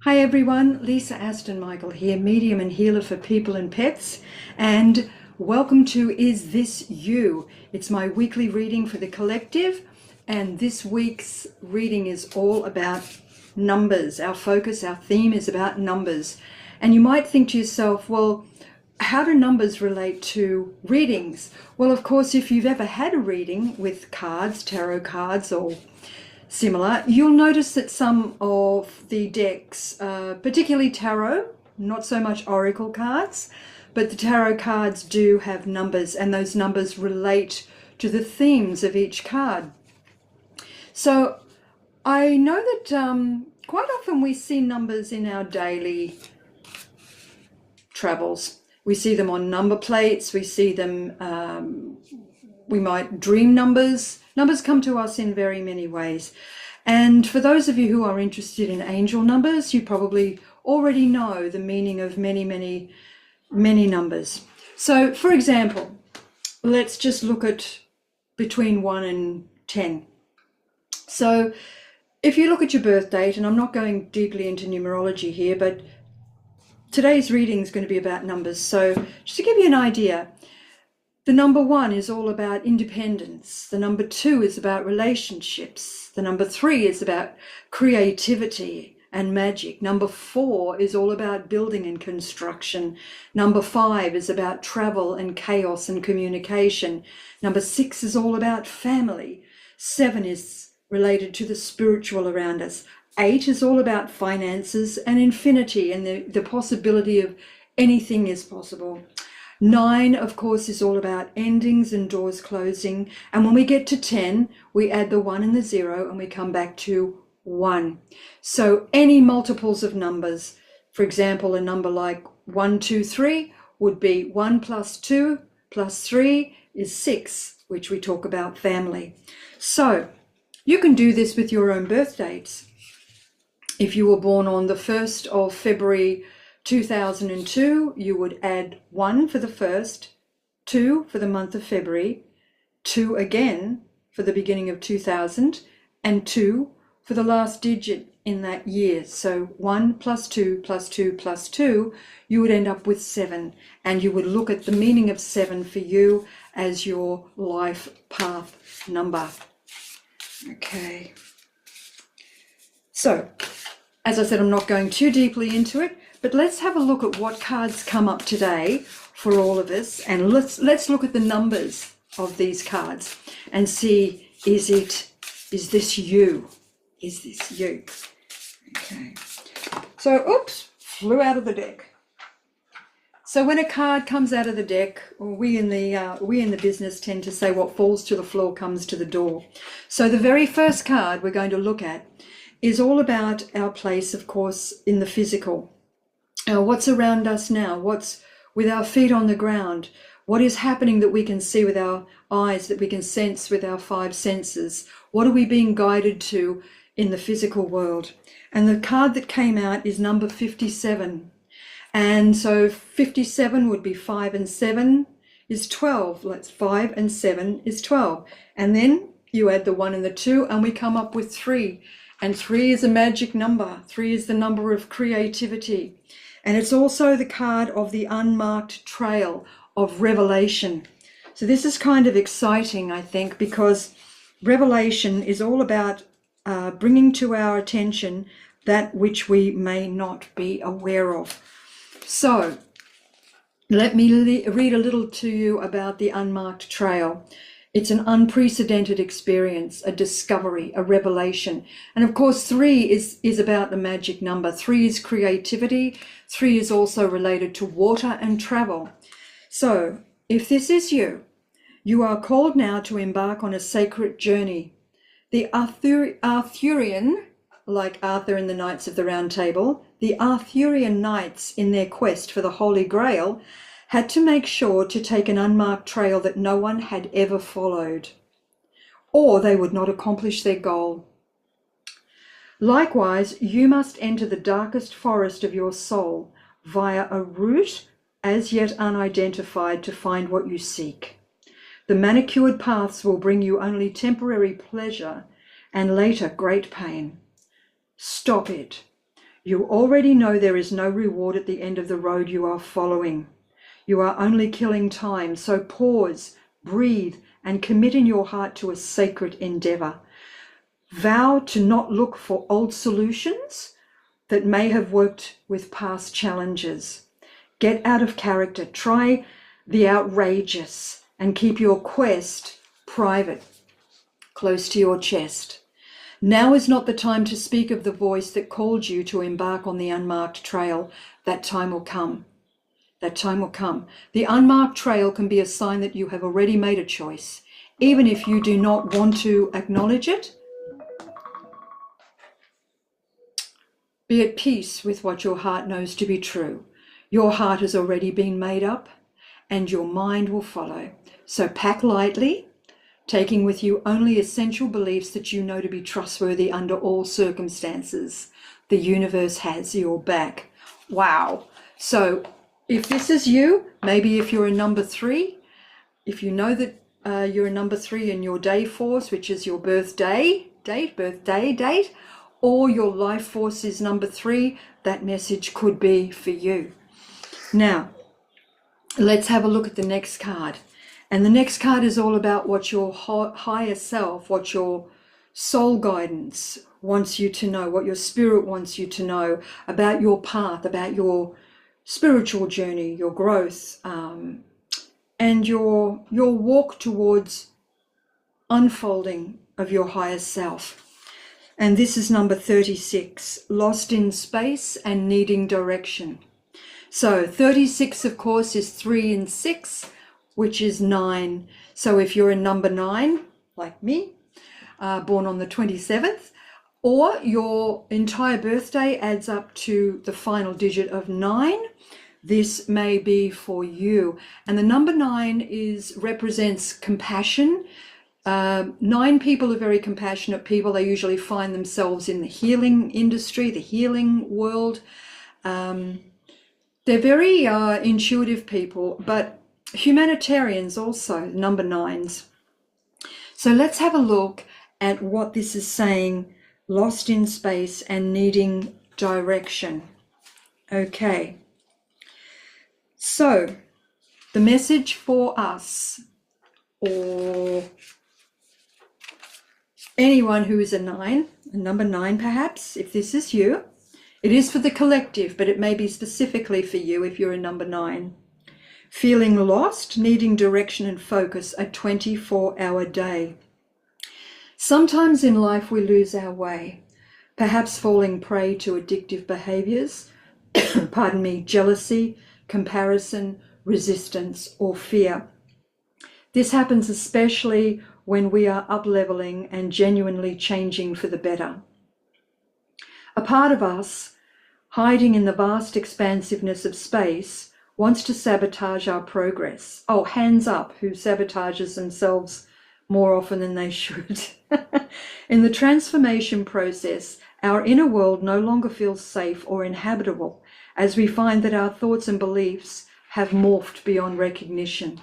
Hi everyone, Lisa Aston Michael here, medium and healer for people and pets, and welcome to Is This You? It's my weekly reading for the collective, and this week's reading is all about numbers. Our focus, our theme is about numbers. And you might think to yourself, well, how do numbers relate to readings? Well, of course, if you've ever had a reading with cards, tarot cards, or similar, you'll notice that some of the decks, particularly tarot, not so much oracle cards, but the tarot cards do have numbers, and those numbers relate to the themes of each card. So I know that quite often we see numbers in our daily travels. We see them on number plates, we see them, we might dream numbers. Numbers come to us in very many ways. And for those of you who are interested in angel numbers, you probably already know the meaning of many numbers. So, for example, let's just look at between 1 and 10. So, if you look at your birth date, and I'm not going deeply into numerology here, but today's reading is going to be about numbers. So, just to give you an idea, the number 1 is all about independence. The number 2 is about relationships. The number 3 is about creativity and magic. Number 4 is all about building and construction. Number 5 is about travel and chaos and communication. Number 6 is all about family. 7 is related to the spiritual around us. 8 is all about finances and infinity and the possibility of anything is possible. 9, of course, is all about endings and doors closing. And when we get to 10, we add the 1 and the 0 and we come back to 1. So any multiples of numbers, for example, a number like 1, 2, 3 would be 1 plus 2 plus 3 is 6, which we talk about family. So you can do this with your own birth dates. If you were born on the 1st of February 2002, you would add 1 for the first, 2 for the month of February, 2 again for the beginning of 2000, and 2 for the last digit in that year. So 1 plus 2 plus 2 plus 2, you would end up with 7. And you would look at the meaning of 7 for you as your life path number. Okay. So, as I said, I'm not going too deeply into it, but let's have a look at what cards come up today for all of us, and let's look at the numbers of these cards and see, is this you? Is this you? Okay. So, oops, flew out of the deck. So when a card comes out of the deck, we in the business tend to say what falls to the floor comes to the door. So the very first card we're going to look at is all about our place, of course, in the physical. What's around us now? What's with our feet on the ground? What is happening that we can see with our eyes, that we can sense with our 5 senses? What are we being guided to in the physical world? And the card that came out is number 57. And so 57 would be 5 and 7 is 12. That's 5 and 7 is 12. And then you add the 1 and the 2 and we come up with 3. And 3 is a magic number. 3 is the number of creativity. And it's also the card of the unmarked trail of revelation. So this is kind of exciting, I think, because revelation is all about bringing to our attention that which we may not be aware of. So let me read a little to you about the unmarked trail. It's an unprecedented experience, a discovery, a revelation. And of course, 3 is about the magic number. 3 is creativity. 3 is also related to water and travel. So if this is you, you are called now to embark on a sacred journey. The Arthurian, like Arthur in the Knights of the Round Table, the Arthurian knights in their quest for the Holy Grail had to make sure to take an unmarked trail that no one had ever followed, or they would not accomplish their goal. Likewise, you must enter the darkest forest of your soul via a route as yet unidentified to find what you seek. The manicured paths will bring you only temporary pleasure and later great pain. Stop it. You already know there is no reward at the end of the road you are following. You are only killing time, so pause, breathe, and commit in your heart to a sacred endeavor. Vow to not look for old solutions that may have worked with past challenges. Get out of character, try the outrageous, and keep your quest private, close to your chest. Now is not the time to speak of the voice that called you to embark on the unmarked trail. That time will come. That time will come. The unmarked trail can be a sign that you have already made a choice, even if you do not want to acknowledge it. Be at peace with what your heart knows to be true. Your heart has already been made up, and your mind will follow. So pack lightly, taking with you only essential beliefs that you know to be trustworthy under all circumstances. The universe has your back. Wow. So if this is you, maybe if you're a number 3, if you know that you're a number 3 in your day force, which is your birthday date, or your life force is number 3, that message could be for you. Now, let's have a look at the next card. And the next card is all about what your higher self, what your soul guidance wants you to know, what your spirit wants you to know about your path, about your spiritual journey, your growth, and your walk towards unfolding of your higher self. And this is number 36, lost in space and needing direction. So 36, of course, is 3 and 6, which is 9. So if you're a number 9, like me, born on the 27th, or your entire birthday adds up to the final digit of 9, this may be for you. And the number 9 represents compassion. 9 people are very compassionate people. They usually find themselves in the healing industry, the healing world. They're very intuitive people, but humanitarians also, number 9s. So let's have a look at what this is saying, lost in space and needing direction. Okay. So the message for us, or anyone who is a 9, a number 9 perhaps, if this is you, it is for the collective, but it may be specifically for you if you're a number 9. Feeling lost, needing direction and focus, a 24-hour day. Sometimes in life we lose our way, perhaps falling prey to addictive behaviors, jealousy, comparison, resistance, or fear. This happens especially when we are up-leveling and genuinely changing for the better. A part of us, hiding in the vast expansiveness of space, wants to sabotage our progress. Oh, hands up who sabotages themselves more often than they should. In the transformation process, our inner world no longer feels safe or inhabitable, as we find that our thoughts and beliefs have morphed beyond recognition.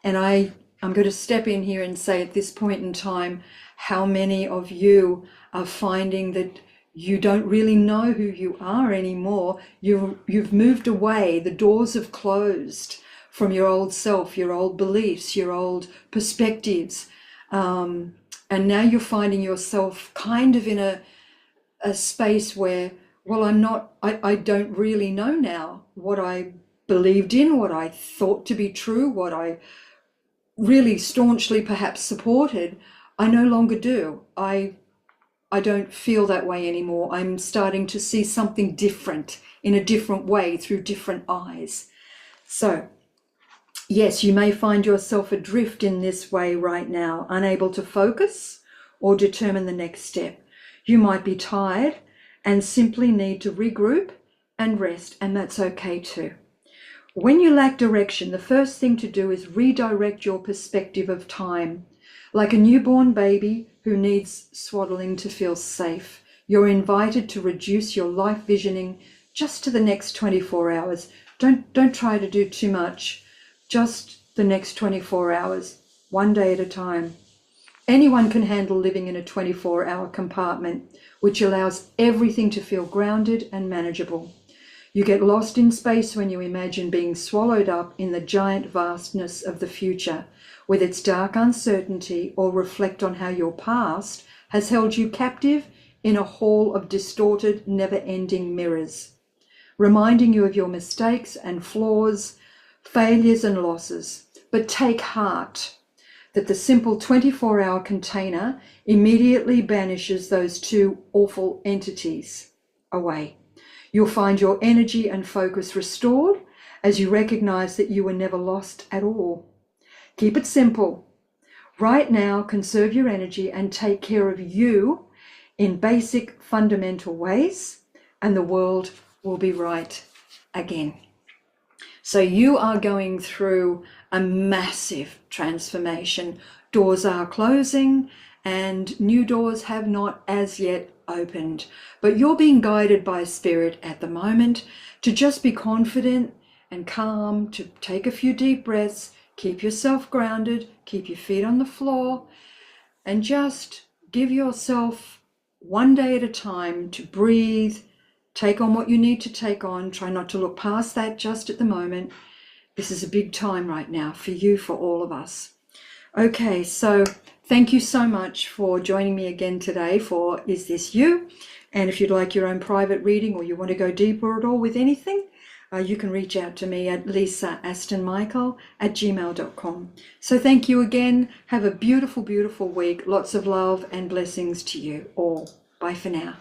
And I'm going to step in here and say at this point in time, how many of you are finding that you don't really know who you are anymore. You've moved away. The doors have closed from your old self, your old beliefs, your old perspectives. And now you're finding yourself kind of in a space where, well, I don't really know now what I believed in, what I thought to be true, what I really staunchly perhaps supported. I no longer do. I don't feel that way anymore. I'm starting to see something different in a different way through different eyes. So, yes, you may find yourself adrift in this way right now, unable to focus or determine the next step. You might be tired and simply need to regroup and rest, and that's okay too. When you lack direction, the first thing to do is redirect your perspective of time. Like a newborn baby who needs swaddling to feel safe, you're invited to reduce your life visioning just to the next 24 hours. Don't try to do too much, just the next 24 hours, one day at a time. Anyone can handle living in a 24-hour compartment, which allows everything to feel grounded and manageable. You get lost in space when you imagine being swallowed up in the giant vastness of the future, with its dark uncertainty, or reflect on how your past has held you captive in a hall of distorted, never-ending mirrors, reminding you of your mistakes and flaws, failures and losses. But take heart that the simple 24-hour container immediately banishes those two awful entities away. You'll find your energy and focus restored as you recognize that you were never lost at all. Keep it simple. Right now, conserve your energy and take care of you in basic, fundamental ways, and the world will be right again. So you are going through a massive transformation. Doors are closing and new doors have not as yet opened, but you're being guided by Spirit at the moment to just be confident and calm, to take a few deep breaths, keep yourself grounded, keep your feet on the floor, and just give yourself one day at a time to breathe, take on what you need to take on. Try not to look past that just at the moment. This is a big time right now for you, for all of us. Okay, so thank you so much for joining me again today for Is This You? And if you'd like your own private reading or you want to go deeper at all with anything, you can reach out to me at lisaastonmichael@gmail.com. So thank you again. Have a beautiful, beautiful week. Lots of love and blessings to you all. Bye for now.